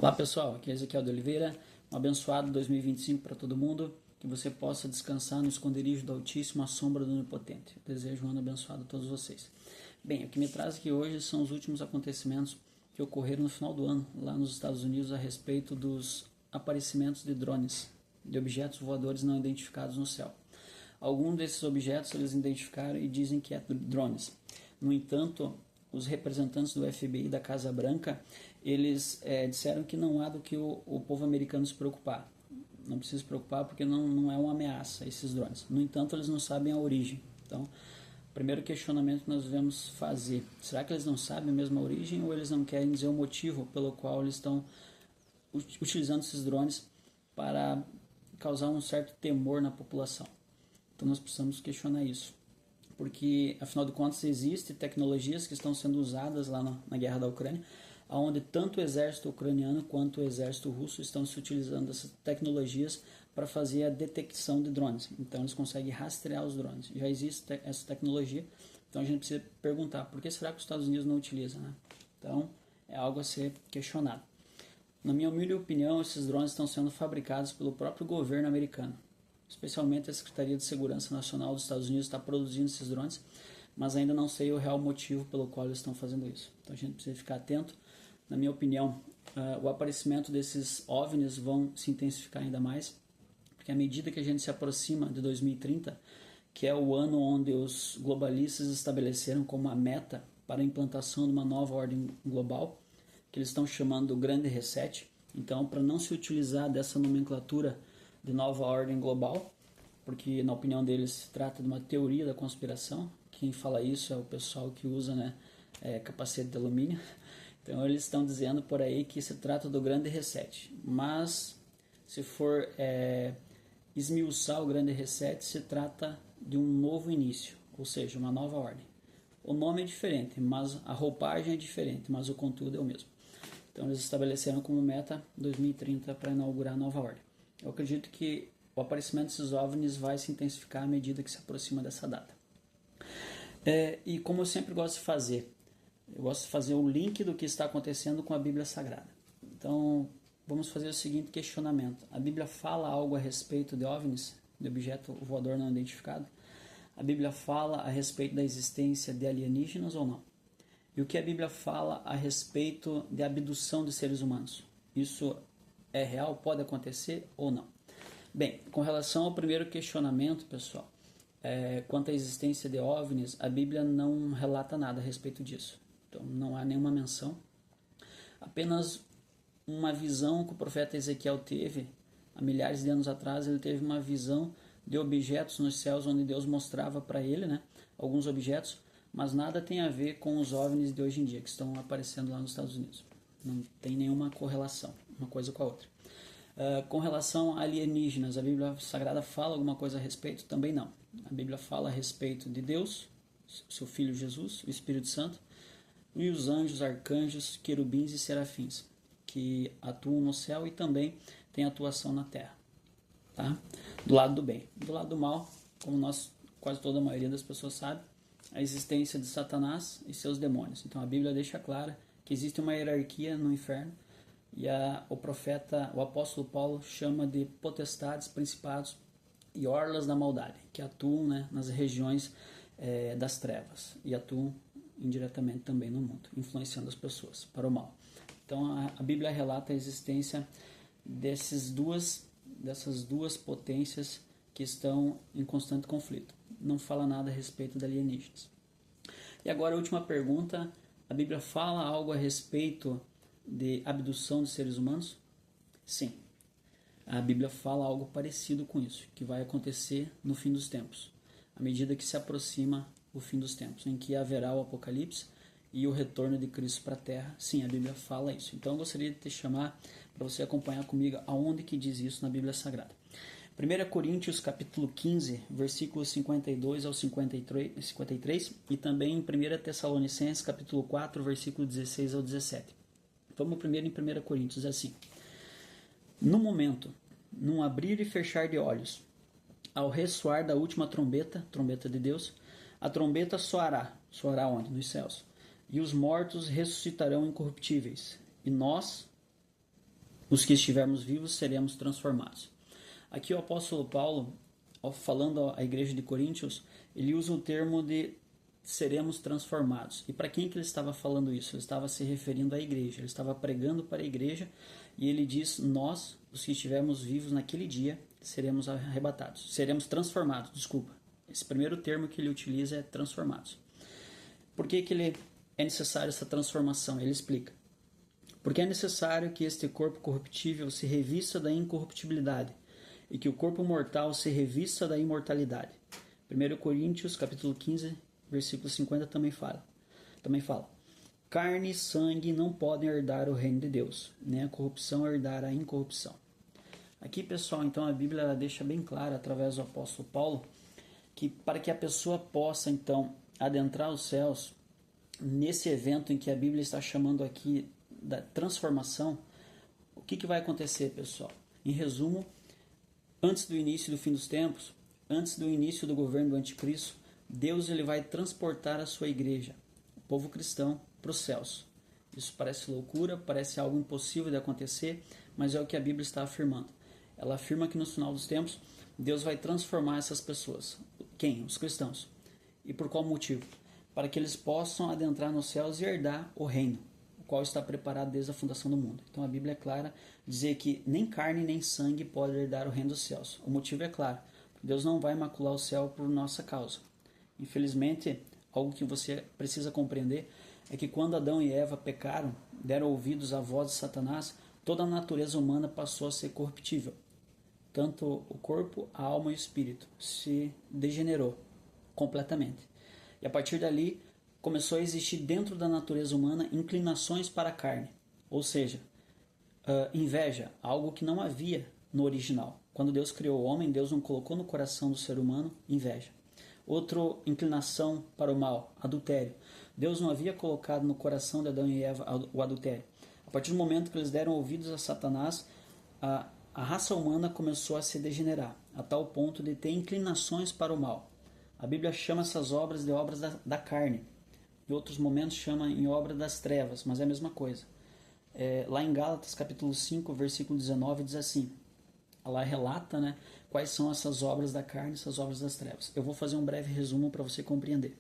Olá pessoal, aqui é Ezequiel de Oliveira, um abençoado 2025 para todo mundo, que você possa descansar no esconderijo do Altíssimo, à sombra do Onipotente. Eu desejo um ano abençoado a todos vocês. Bem, o que me traz aqui hoje são os últimos acontecimentos que ocorreram no final do ano, lá nos Estados Unidos, a respeito dos aparecimentos de drones, de objetos voadores não identificados no céu. Alguns desses objetos eles identificaram e dizem que é drones. No entanto, os representantes do FBI e da Casa Branca, eles disseram que não há do que o povo americano se preocupar. Não precisa se preocupar porque não é uma ameaça esses drones. No entanto, eles não sabem a origem. Então, o primeiro questionamento que nós devemos fazer, será que eles não sabem mesmo a origem ou eles não querem dizer o motivo pelo qual eles estão utilizando esses drones para causar um certo temor na população? Então nós precisamos questionar isso, porque afinal de contas existem tecnologias que estão sendo usadas lá na guerra da Ucrânia, onde tanto o exército ucraniano quanto o exército russo estão se utilizando dessas tecnologias para fazer a detecção de drones. Então eles conseguem rastrear os drones. Já existe essa tecnologia, então a gente precisa perguntar por que será que os Estados Unidos não utilizam, né? Então é algo a ser questionado. Na minha humilde opinião, esses drones estão sendo fabricados pelo próprio governo americano. Especialmente a Secretaria de Segurança Nacional dos Estados Unidos está produzindo esses drones, mas ainda não sei o real motivo pelo qual eles estão fazendo isso. Então a gente precisa ficar atento. Na minha opinião, o aparecimento desses OVNIs vão se intensificar ainda mais, porque à medida que a gente se aproxima de 2030, que é o ano onde os globalistas estabeleceram como a meta para a implantação de uma nova ordem global, que eles estão chamando do Grande Reset. Então, para não se utilizar dessa nomenclatura de nova ordem global, porque na opinião deles se trata de uma teoria da conspiração. Quem fala isso é o pessoal que usa capacete de alumínio. Então eles estão dizendo por aí que se trata do Grande Reset, mas se for esmiuçar o Grande Reset, se trata de um novo início, ou seja, uma nova ordem. O nome é diferente, mas a roupagem é diferente, mas o conteúdo é o mesmo. Então eles estabeleceram como meta 2030 para inaugurar a nova ordem. Eu acredito que o aparecimento desses OVNIs vai se intensificar à medida que se aproxima dessa data. E como eu sempre gosto de fazer, eu gosto de fazer o link do que está acontecendo com a Bíblia Sagrada. Então, vamos fazer o seguinte questionamento. A Bíblia fala algo a respeito de OVNIs, de objeto voador não identificado? A Bíblia fala a respeito da existência de alienígenas ou não? E o que a Bíblia fala a respeito de abdução de seres humanos? Isso é real? Pode acontecer ou não? Bem, com relação ao primeiro questionamento, pessoal, quanto à existência de OVNIs, a Bíblia não relata nada a respeito disso. Então não há nenhuma menção. Apenas uma visão que o profeta Ezequiel teve há milhares de anos atrás. Ele teve uma visão de objetos nos céus onde Deus mostrava para ele, alguns objetos, mas nada tem a ver com os OVNIs de hoje em dia que estão aparecendo lá nos Estados Unidos. Não tem nenhuma correlação uma coisa com a outra. Com relação a alienígenas, a Bíblia Sagrada fala alguma coisa a respeito? Também não. A Bíblia fala a respeito de Deus, seu Filho Jesus, o Espírito Santo, e os anjos, arcanjos, querubins e serafins, que atuam no céu e também têm atuação na terra. Tá? Do lado do bem. Do lado do mal, como quase toda a maioria das pessoas sabe, a existência de Satanás e seus demônios. Então a Bíblia deixa clara que existe uma hierarquia no inferno, e o apóstolo Paulo chama de potestades, principados e orlas da maldade, que atuam nas regiões das trevas e atuam indiretamente também no mundo, influenciando as pessoas para o mal. Então a Bíblia relata a existência dessas duas potências que estão em constante conflito. Não fala nada a respeito de alienígenas. E agora a última pergunta, a Bíblia fala algo a respeito de abdução de seres humanos? Sim. A Bíblia fala algo parecido com isso, que vai acontecer no fim dos tempos, à medida que se aproxima o fim dos tempos, em que haverá o Apocalipse e o retorno de Cristo para a Terra. Sim, a Bíblia fala isso. Então eu gostaria de te chamar para você acompanhar comigo aonde que diz isso na Bíblia Sagrada. 1 Coríntios capítulo 15, versículos 52 ao 53 e também em 1 Tessalonicenses capítulo 4, versículo 16 ao 17. Vamos primeiro em 1 Coríntios, assim. No momento, num abrir e fechar de olhos, ao ressoar da última trombeta, trombeta de Deus, a trombeta soará onde? Nos céus. E os mortos ressuscitarão incorruptíveis, e nós os que estivermos vivos seremos transformados. Aqui o apóstolo Paulo, falando à igreja de Coríntios, ele usa o termo de seremos transformados. E para quem que ele estava falando isso? Ele estava se referindo à igreja, ele estava pregando para a igreja e ele diz: nós, os que estivermos vivos naquele dia, seremos arrebatados, seremos transformados, desculpa. Esse primeiro termo que ele utiliza é transformados. Por que é necessário essa transformação? Ele explica. Porque é necessário que este corpo corruptível se revista da incorruptibilidade e que o corpo mortal se revista da imortalidade. 1 Coríntios, capítulo 15, versículo 50 também fala. Carne e sangue não podem herdar o reino de Deus, nem a corrupção herdar a incorrupção. Aqui, pessoal, então a Bíblia ela deixa bem claro, através do apóstolo Paulo, que para que a pessoa possa, então, adentrar os céus, nesse evento em que a Bíblia está chamando aqui da transformação, o que vai acontecer, pessoal? Em resumo, antes do início do fim dos tempos, antes do início do governo do anticristo, Deus ele vai transportar a sua igreja, o povo cristão, para os céus. Isso parece loucura, parece algo impossível de acontecer, mas é o que a Bíblia está afirmando. Ela afirma que no final dos tempos, Deus vai transformar essas pessoas. Quem? Os cristãos. E por qual motivo? Para que eles possam adentrar nos céus e herdar o reino, o qual está preparado desde a fundação do mundo. Então a Bíblia é clara, dizer que nem carne nem sangue pode herdar o reino dos céus. O motivo é claro, Deus não vai macular o céu por nossa causa. Infelizmente, algo que você precisa compreender é que quando Adão e Eva pecaram, deram ouvidos à voz de Satanás, toda a natureza humana passou a ser corruptível. Tanto o corpo, a alma e o espírito se degenerou completamente. E a partir dali, começou a existir dentro da natureza humana inclinações para a carne, ou seja, inveja, algo que não havia no original. Quando Deus criou o homem, Deus não colocou no coração do ser humano inveja. Outra inclinação para o mal, adultério. Deus não havia colocado no coração de Adão e Eva o adultério. A partir do momento que eles deram ouvidos a Satanás, a raça humana começou a se degenerar, a tal ponto de ter inclinações para o mal. A Bíblia chama essas obras de obras da carne. Em outros momentos chama em obra das trevas, mas é a mesma coisa. Lá em Gálatas, capítulo 5, versículo 19, diz assim. Ela relata, né, quais são essas obras da carne, essas obras das trevas. Eu vou fazer um breve resumo para você compreender.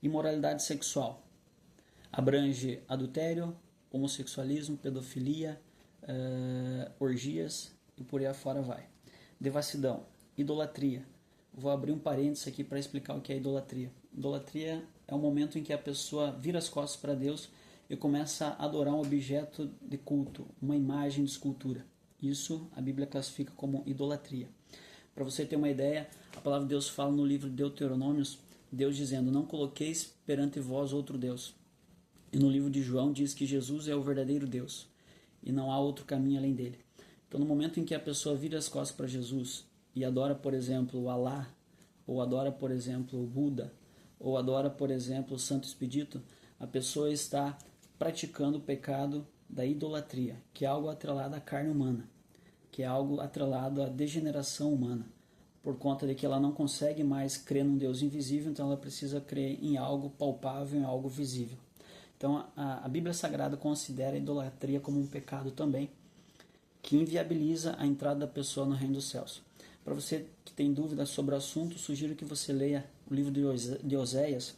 Imoralidade sexual abrange adultério, homossexualismo, pedofilia, orgias e por aí afora vai. Devassidão, idolatria. Vou abrir um parênteses aqui para explicar o que é idolatria. Idolatria é o momento em que a pessoa vira as costas para Deus e começa a adorar um objeto de culto, uma imagem de escultura. Isso a Bíblia classifica como idolatria. Para você ter uma ideia, a palavra de Deus fala no livro de Deuteronômios, Deus dizendo, não coloqueis perante vós outro Deus. E no livro de João diz que Jesus é o verdadeiro Deus e não há outro caminho além dele. Então no momento em que a pessoa vira as costas para Jesus e adora, por exemplo, o Alá, ou adora, por exemplo, o Buda, ou adora, por exemplo, o Santo Expedito, a pessoa está praticando o pecado da idolatria, que é algo atrelado à carne humana, que é algo atrelado à degeneração humana, por conta de que ela não consegue mais crer num Deus invisível, então ela precisa crer em algo palpável, em algo visível. Então a Bíblia Sagrada considera a idolatria como um pecado também, que inviabiliza a entrada da pessoa no reino dos céus. Para você que tem dúvidas sobre o assunto, sugiro que você leia o livro de Oséias.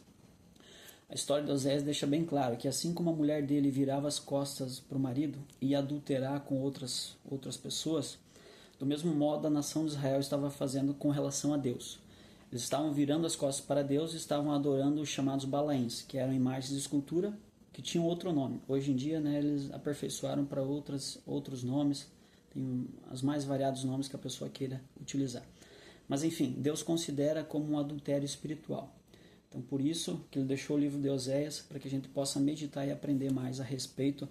A história de Oséias deixa bem claro que assim como a mulher dele virava as costas para o marido e ia adulterar com outras pessoas, do mesmo modo a nação de Israel estava fazendo com relação a Deus. Eles estavam virando as costas para Deus e estavam adorando os chamados Balaíns, que eram imagens de escultura que tinham outro nome. Hoje em dia, né, eles aperfeiçoaram para outros nomes, tem os mais variados nomes que a pessoa queira utilizar. Mas enfim, Deus considera como um adultério espiritual. Então por isso que ele deixou o livro de Oséias, para que a gente possa meditar e aprender mais a respeito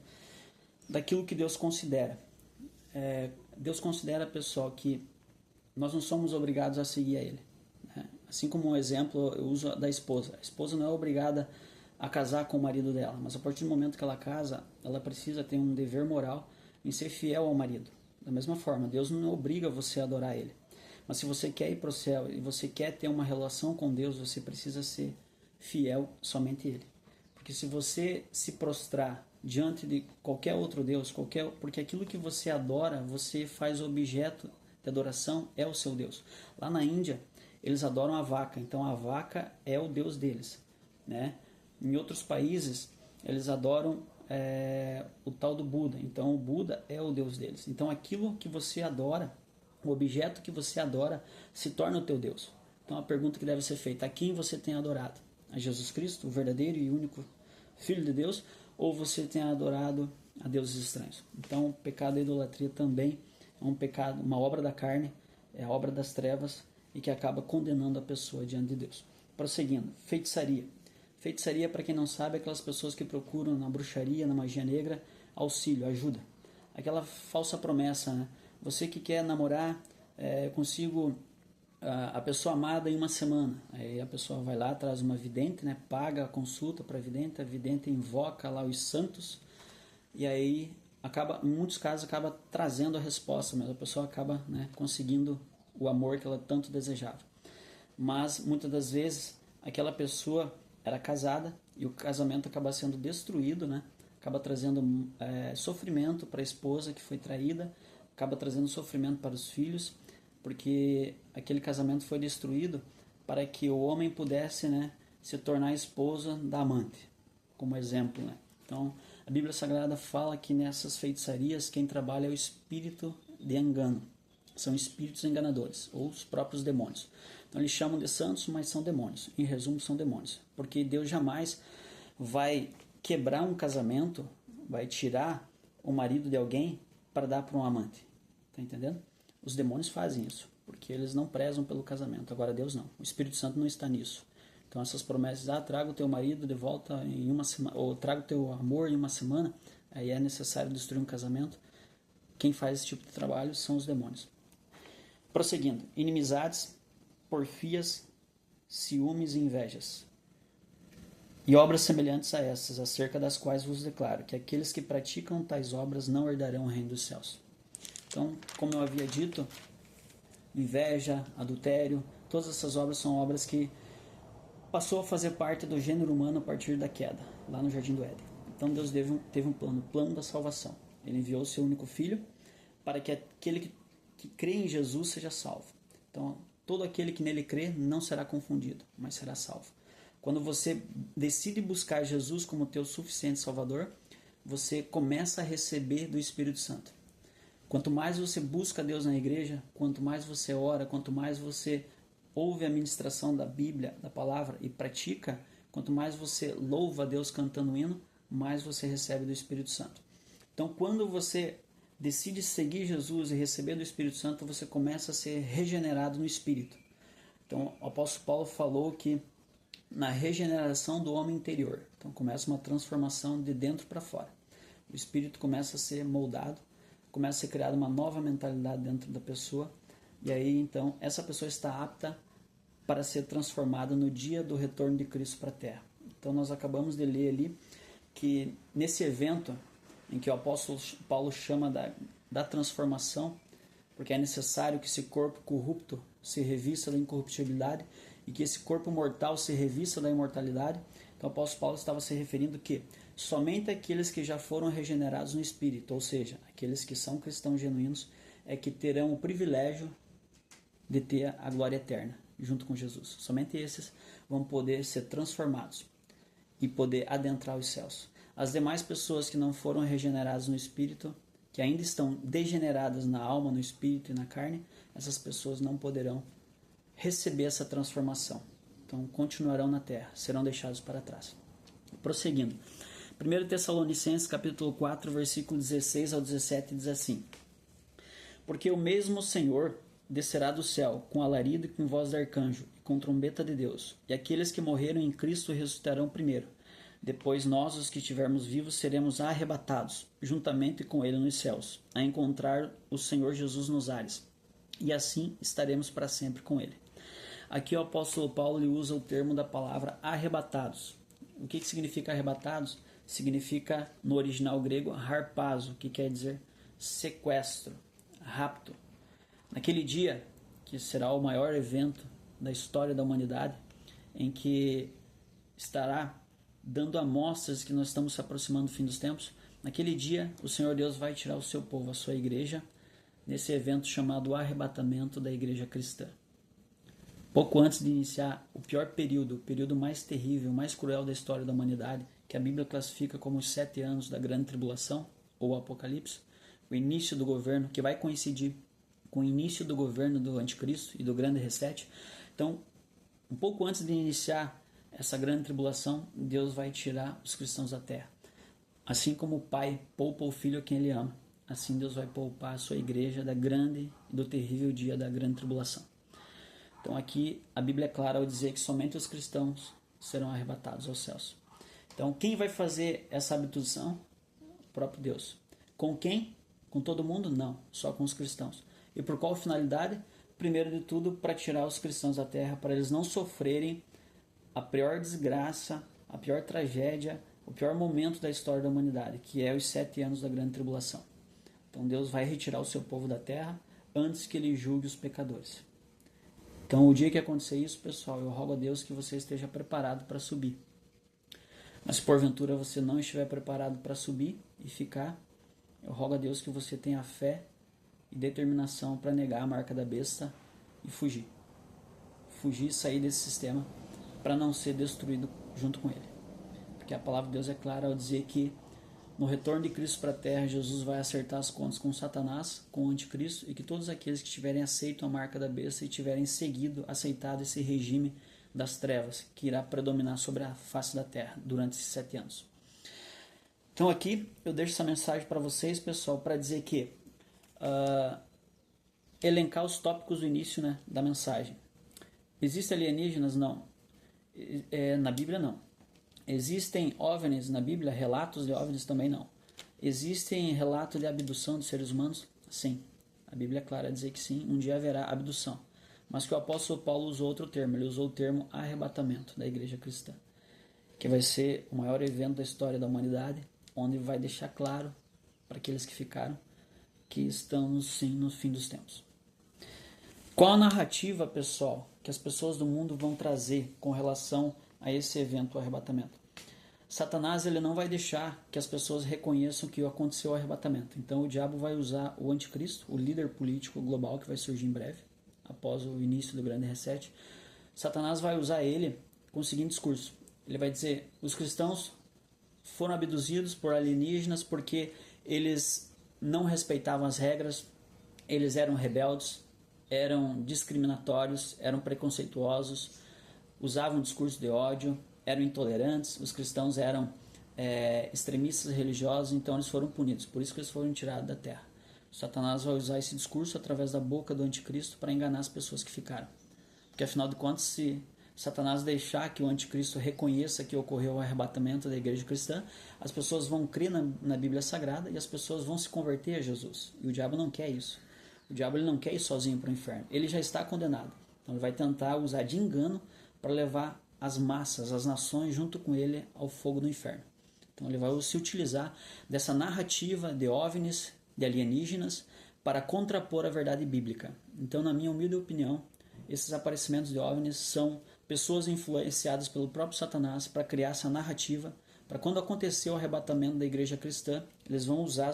daquilo que Deus considera. Deus considera, pessoal, que nós não somos obrigados a seguir a Ele. Né? Assim como um exemplo, eu uso da esposa. A esposa não é obrigada a casar com o marido dela, mas a partir do momento que ela casa, ela precisa ter um dever moral em ser fiel ao marido. Da mesma forma, Deus não obriga você a adorar Ele. Mas se você quer ir para o céu e você quer ter uma relação com Deus, você precisa ser fiel somente a Ele. Porque se você se prostrar diante de qualquer outro Deus, porque aquilo que você adora, você faz objeto de adoração, é o seu Deus. Lá na Índia, eles adoram a vaca, então a vaca é o Deus deles, né? Em outros países, eles adoram o tal do Buda, então o Buda é o Deus deles. Então aquilo que você adora, o objeto que você adora, se torna o teu Deus. Então a pergunta que deve ser feita: a quem você tem adorado? A Jesus Cristo, o verdadeiro e único Filho de Deus, ou você tem adorado a deuses estranhos? Então o pecado da idolatria também é um pecado, uma obra da carne, é a obra das trevas e que acaba condenando a pessoa diante de Deus. Prosseguindo, feitiçaria. Feitiçaria, para quem não sabe, é aquelas pessoas que procuram na bruxaria, na magia negra, auxílio, ajuda. Aquela falsa promessa, né? Você que quer namorar, consigo a pessoa amada em uma semana. Aí a pessoa vai lá, traz uma vidente, né? Paga a consulta para a vidente invoca lá os santos, e aí acaba, em muitos casos, acaba trazendo a resposta, mas a pessoa acaba, né, conseguindo o amor que ela tanto desejava. Mas muitas das vezes aquela pessoa era casada e o casamento acaba sendo destruído, né? Acaba trazendo sofrimento para a esposa que foi traída, acaba trazendo sofrimento para os filhos, porque aquele casamento foi destruído para que o homem pudesse, né, se tornar a esposa da amante, como exemplo, né? Então a Bíblia Sagrada fala que nessas feitiçarias quem trabalha é o espírito de engano, são espíritos enganadores, ou os próprios demônios. Então eles chamam de santos, mas são demônios. Em resumo, são demônios. Porque Deus jamais vai quebrar um casamento, vai tirar o marido de alguém para dar para um amante. Tá entendendo? Os demônios fazem isso, porque eles não prezam pelo casamento. Agora Deus não. O Espírito Santo não está nisso. Então essas promessas, traga o teu marido de volta em uma semana, ou traga o teu amor em uma semana, aí é necessário destruir um casamento. Quem faz esse tipo de trabalho são os demônios. Prosseguindo, inimizades, porfias, ciúmes e invejas, e obras semelhantes a essas, acerca das quais vos declaro que aqueles que praticam tais obras não herdarão o reino dos céus. Então, como eu havia dito, inveja, adultério, todas essas obras são obras que passou a fazer parte do gênero humano a partir da queda, lá no Jardim do Éden. Então Deus teve um plano da salvação. Ele enviou o seu único filho para que aquele que crê em Jesus seja salvo. Então, todo aquele que nele crê não será confundido, mas será salvo. Quando você decide buscar Jesus como teu suficiente Salvador, você começa a receber do Espírito Santo. Quanto mais você busca Deus na igreja, quanto mais você ora, quanto mais você ouve a ministração da Bíblia, da palavra e pratica, quanto mais você louva a Deus cantando hino, mais você recebe do Espírito Santo. Então, quando você decide seguir Jesus e receber do Espírito Santo, você começa a ser regenerado no Espírito. Então, o apóstolo Paulo falou que na regeneração do homem interior. Então, começa uma transformação de dentro para fora. O Espírito começa a ser moldado, começa a ser criada uma nova mentalidade dentro da pessoa, e aí, então, essa pessoa está apta para ser transformada no dia do retorno de Cristo para a Terra. Então, nós acabamos de ler ali que nesse evento em que o apóstolo Paulo chama da transformação, porque é necessário que esse corpo corrupto se revista da incorruptibilidade e que esse corpo mortal se revista da imortalidade. Então o apóstolo Paulo estava se referindo que somente aqueles que já foram regenerados no Espírito, ou seja, aqueles que são cristãos genuínos, é que terão o privilégio de ter a glória eterna junto com Jesus. Somente esses vão poder ser transformados e poder adentrar os céus. As demais pessoas que não foram regeneradas no Espírito, que ainda estão degeneradas na alma, no Espírito e na carne, essas pessoas não poderão receber essa transformação. Então continuarão na terra, serão deixados para trás. Prosseguindo. 1 Tessalonicenses capítulo 4, versículo 16 ao 17 diz assim: Porque o mesmo Senhor descerá do céu com alarido e com voz de arcanjo e com trombeta de Deus, e aqueles que morreram em Cristo ressuscitarão primeiro. Depois nós, os que estivermos vivos, seremos arrebatados, juntamente com ele nos céus, a encontrar o Senhor Jesus nos ares, e assim estaremos para sempre com ele. Aqui o apóstolo Paulo ele usa o termo da palavra arrebatados. O que significa arrebatados? Significa, no original grego, harpazo, que quer dizer sequestro, rapto. Naquele dia, que será o maior evento da história da humanidade, em que estará dando amostras que nós estamos se aproximando do fim dos tempos. Naquele dia, o Senhor Deus vai tirar o seu povo, a sua igreja, nesse evento chamado arrebatamento da igreja cristã. Pouco antes de iniciar o pior período, o período mais terrível, mais cruel da história da humanidade, que a Bíblia classifica como os 7 anos da grande tribulação, ou Apocalipse, o início do governo, que vai coincidir com o início do governo do Anticristo e do grande reset. Então, um pouco antes de iniciar essa grande tribulação, Deus vai tirar os cristãos da terra. Assim como o pai poupa o filho a quem ele ama, assim Deus vai poupar a sua igreja da grande e do terrível dia da grande tribulação. Então aqui a Bíblia é clara ao dizer que somente os cristãos serão arrebatados aos céus. Então quem vai fazer essa abdução? O próprio Deus. Com quem? Com todo mundo? Não, só com os cristãos. E por qual finalidade? Primeiro de tudo, para tirar os cristãos da terra, para eles não sofrerem a pior desgraça, a pior tragédia, o pior momento da história da humanidade, que é os 7 anos da grande tribulação. Então Deus vai retirar o seu povo da terra antes que ele julgue os pecadores. Então o dia que acontecer isso, pessoal, eu rogo a Deus que você esteja preparado para subir. Mas se porventura você não estiver preparado para subir e ficar, eu rogo a Deus que você tenha fé e determinação para negar a marca da besta e fugir. Fugir e sair desse sistema para não ser destruído junto com ele. Porque a palavra de Deus é clara ao dizer que no retorno de Cristo para a terra, Jesus vai acertar as contas com Satanás, com o anticristo, e que todos aqueles que tiverem aceito a marca da besta e tiverem aceitado esse regime das trevas, que irá predominar sobre a face da terra durante esses 7 anos. Então aqui eu deixo essa mensagem para vocês, pessoal, para dizer que elencar os tópicos do início, né, da mensagem. Existem alienígenas? Não. Na Bíblia não. Existem OVNIs na Bíblia? Relatos de OVNIs também não. Existem relatos de abdução de seres humanos? Sim. A Bíblia é clara a dizer que sim, um dia haverá abdução. Mas que o apóstolo Paulo usou outro termo, ele usou o termo arrebatamento da igreja cristã, que vai ser o maior evento da história da humanidade, onde vai deixar claro para aqueles que ficaram que estamos sim no fim dos tempos. Qual a narrativa, pessoal, que as pessoas do mundo vão trazer com relação a esse evento, o arrebatamento? Satanás ele não vai deixar que as pessoas reconheçam que aconteceu o arrebatamento. Então o diabo vai usar o anticristo, o líder político global que vai surgir em breve, após o início do grande reset. Satanás vai usar ele com o seguinte discurso. Ele vai dizer, os cristãos foram abduzidos por alienígenas porque eles não respeitavam as regras, eles eram rebeldes, eram discriminatórios, eram preconceituosos, usavam discurso de ódio, eram intolerantes, os cristãos eram extremistas religiosos, então eles foram punidos, por isso que eles foram tirados da terra. Satanás vai usar esse discurso através da boca do anticristo para enganar as pessoas que ficaram. Porque afinal de contas, se Satanás deixar que o anticristo reconheça que ocorreu o arrebatamento da igreja cristã, as pessoas vão crer na Bíblia Sagrada e as pessoas vão se converter a Jesus. E o diabo não quer isso. O diabo ele não quer ir sozinho para o inferno. Ele já está condenado. Então ele vai tentar usar de engano para levar as massas, as nações, junto com ele ao fogo do inferno. Então ele vai se utilizar dessa narrativa de OVNIs, de alienígenas, para contrapor a verdade bíblica. Então, na minha humilde opinião, esses aparecimentos de OVNIs são pessoas influenciadas pelo próprio Satanás para criar essa narrativa, para quando acontecer o arrebatamento da igreja cristã, eles vão usar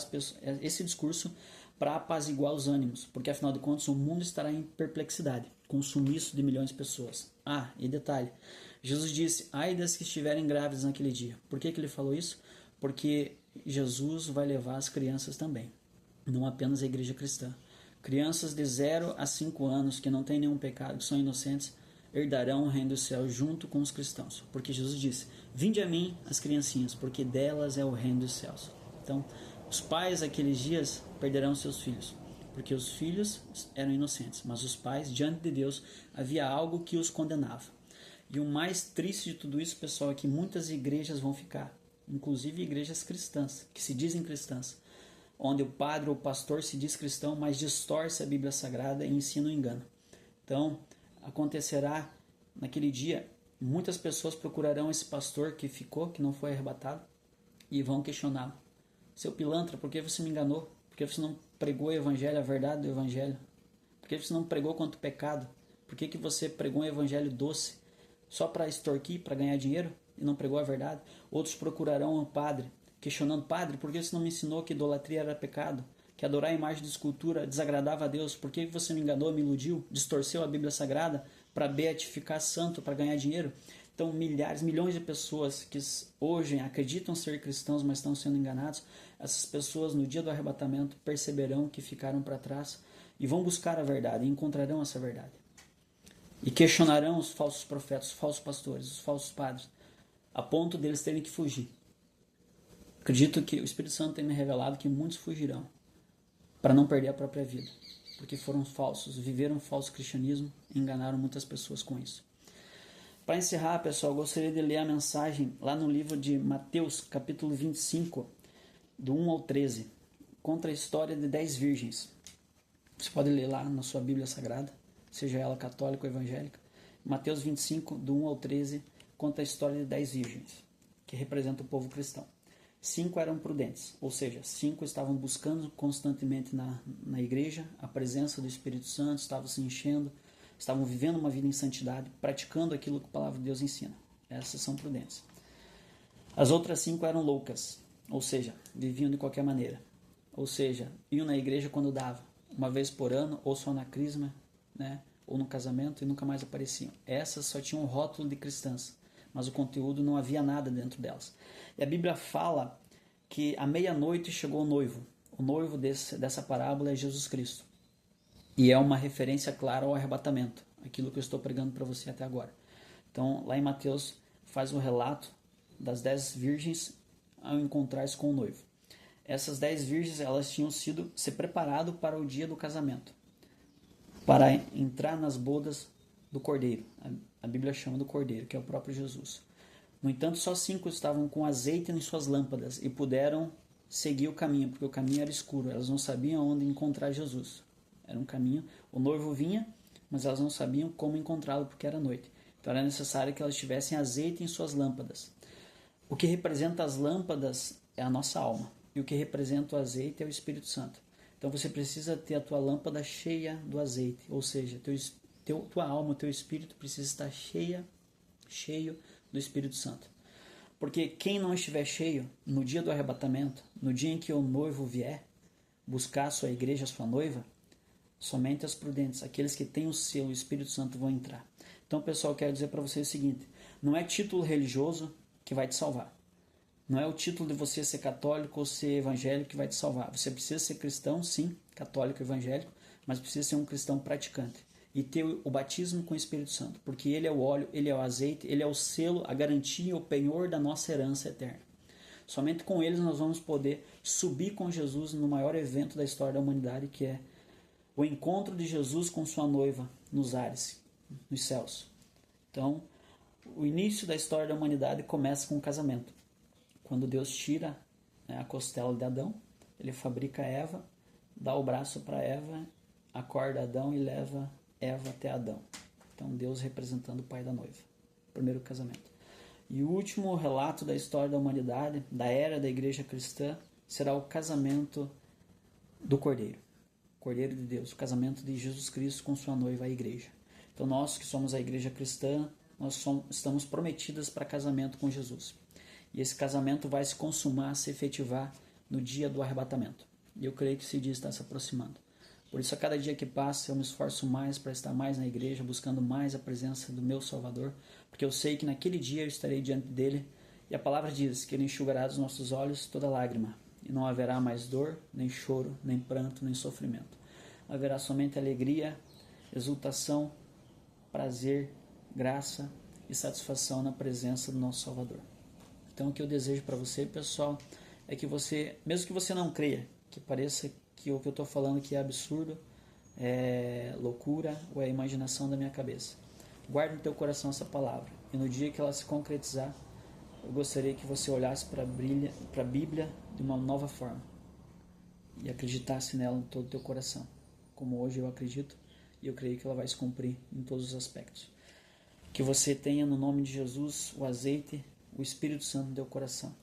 esse discurso para apaziguar os ânimos, porque afinal de contas o mundo estará em perplexidade, com o sumiço de milhões de pessoas. Ah, e detalhe, Jesus disse, ai das que estiverem grávidas naquele dia. Por que ele falou isso? Porque Jesus vai levar as crianças também, não apenas a igreja cristã. Crianças de 0 a 5 anos que não têm nenhum pecado, que são inocentes, herdarão o reino do céu junto com os cristãos. Porque Jesus disse, vinde a mim as criancinhas, porque delas é o reino dos céus. Então, os pais naqueles dias perderão seus filhos, porque os filhos eram inocentes, mas os pais, diante de Deus, havia algo que os condenava. E o mais triste de tudo isso, pessoal, é que muitas igrejas vão ficar, inclusive igrejas cristãs, que se dizem cristãs, onde o padre ou o pastor se diz cristão, mas distorce a Bíblia Sagrada e ensina o engano. Então, acontecerá naquele dia, muitas pessoas procurarão esse pastor que ficou, que não foi arrebatado, e vão questioná-lo. Seu pilantra, por que você me enganou? Por que você não pregou o evangelho, a verdade do evangelho? Por que você não pregou contra o pecado? Por que você pregou um evangelho doce? Só para extorquir, para ganhar dinheiro? e não pregou a verdade. Outros procurarão um padre, questionando: Padre, por que você não me ensinou que idolatria era pecado? Que adorar a imagem de escultura desagradava a Deus? Por que você me enganou, me iludiu, distorceu a Bíblia Sagrada para beatificar santo, para ganhar dinheiro? Então, milhares, milhões de pessoas que hoje acreditam ser cristãos, mas estão sendo enganados, essas pessoas no dia do arrebatamento perceberão que ficaram para trás e vão buscar a verdade, e encontrarão essa verdade. E questionarão os falsos profetas, os falsos pastores, os falsos padres, a ponto deles terem que fugir. Acredito que o Espírito Santo tem me revelado que muitos fugirão para não perder a própria vida, porque foram falsos, viveram um falso cristianismo e enganaram muitas pessoas com isso. Para encerrar, pessoal, eu gostaria de ler a mensagem lá no livro de Mateus, capítulo 25, do 1 ao 13, conta a história de 10 virgens. Você pode ler lá na sua Bíblia Sagrada, seja ela católica ou evangélica. Mateus 25, do 1 ao 13, conta a história de 10 virgens, que representam o povo cristão. 5 eram prudentes, ou seja, 5 estavam buscando constantemente na igreja a presença do Espírito Santo, estavam se enchendo, estavam vivendo uma vida em santidade, praticando aquilo que a palavra de Deus ensina. Essas são prudentes. As outras 5 eram loucas, ou seja, viviam de qualquer maneira. Ou seja, iam na igreja quando dava, uma vez por ano, ou só na crisma, né, ou no casamento, e nunca mais apareciam. Essas só tinham um rótulo de cristãs, mas o conteúdo não havia nada dentro delas. E a Bíblia fala que à meia-noite chegou o noivo. O noivo dessa parábola é Jesus Cristo. E é uma referência clara ao arrebatamento, aquilo que eu estou pregando para você até agora. Então, lá em Mateus, faz o relato das 10 virgens ao encontrar-se com o noivo. Essas 10 virgens, elas tinham se preparado para o dia do casamento, para entrar nas bodas do Cordeiro. A Bíblia chama do Cordeiro, que é o próprio Jesus. No entanto, só 5 estavam com azeite em suas lâmpadas e puderam seguir o caminho, porque o caminho era escuro. Elas não sabiam onde encontrar Jesus. Era um caminho, o noivo vinha, mas elas não sabiam como encontrá-lo, porque era noite. Então era necessário que elas tivessem azeite em suas lâmpadas. O que representa as lâmpadas é a nossa alma, e o que representa o azeite é o Espírito Santo. Então você precisa ter a tua lâmpada cheia do azeite, ou seja, tua alma, o teu espírito precisa estar cheio do Espírito Santo. Porque quem não estiver cheio no dia do arrebatamento, no dia em que o noivo vier buscar a sua igreja, a sua noiva, somente os prudentes, aqueles que têm o selo, o Espírito Santo, vão entrar. Então, pessoal, eu quero dizer para vocês o seguinte: não é título religioso que vai te salvar. Não é o título de você ser católico ou ser evangélico que vai te salvar. Você precisa ser cristão, sim, católico, evangélico, mas precisa ser um cristão praticante e ter o batismo com o Espírito Santo, porque ele é o óleo, ele é o azeite, ele é o selo, a garantia, o penhor da nossa herança eterna. Somente com eles nós vamos poder subir com Jesus no maior evento da história da humanidade, que é o encontro de Jesus com sua noiva nos ares, nos céus. Então, o início da história da humanidade começa com o casamento. Quando Deus tira, a costela de Adão, ele fabrica Eva, dá o braço para Eva, acorda Adão e leva Eva até Adão. Então, Deus representando o pai da noiva. Primeiro casamento. E o último relato da história da humanidade, da era da igreja cristã, será o casamento do Cordeiro. Cordeiro de Deus, o casamento de Jesus Cristo com sua noiva, a igreja. Então nós que somos a igreja cristã, estamos prometidas para casamento com Jesus. E esse casamento vai se consumar, se efetivar no dia do arrebatamento. E eu creio que esse dia está se aproximando. Por isso, a cada dia que passa, eu me esforço mais para estar mais na igreja, buscando mais a presença do meu Salvador, porque eu sei que naquele dia eu estarei diante dele, e a palavra diz que ele enxugará dos nossos olhos toda lágrima, e não haverá mais dor, nem choro, nem pranto, nem sofrimento. Haverá somente alegria, exultação, prazer, graça e satisfação na presença do nosso Salvador. Então, o que eu desejo para você, pessoal, é que você, mesmo que você não creia, que pareça que o que eu estou falando aqui é absurdo, é loucura ou é imaginação da minha cabeça, guarde no teu coração essa palavra, e no dia que ela se concretizar, eu gostaria que você olhasse para a Bíblia de uma nova forma e acreditasse nela em todo o teu coração, como hoje eu acredito, e eu creio que ela vai se cumprir em todos os aspectos. Que você tenha no nome de Jesus o azeite, o Espírito Santo no teu coração.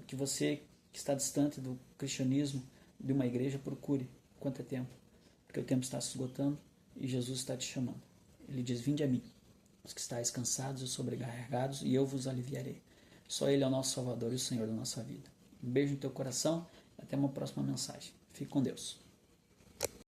Que você que está distante do cristianismo, de uma igreja, procure quanto é tempo, porque o tempo está se esgotando e Jesus está te chamando. Ele diz: vinde a mim, os que estáis cansados e sobrecarregados, e eu vos aliviarei. Só Ele é o nosso Salvador e o Senhor da nossa vida. Um beijo no teu coração e até uma próxima mensagem. Fique com Deus.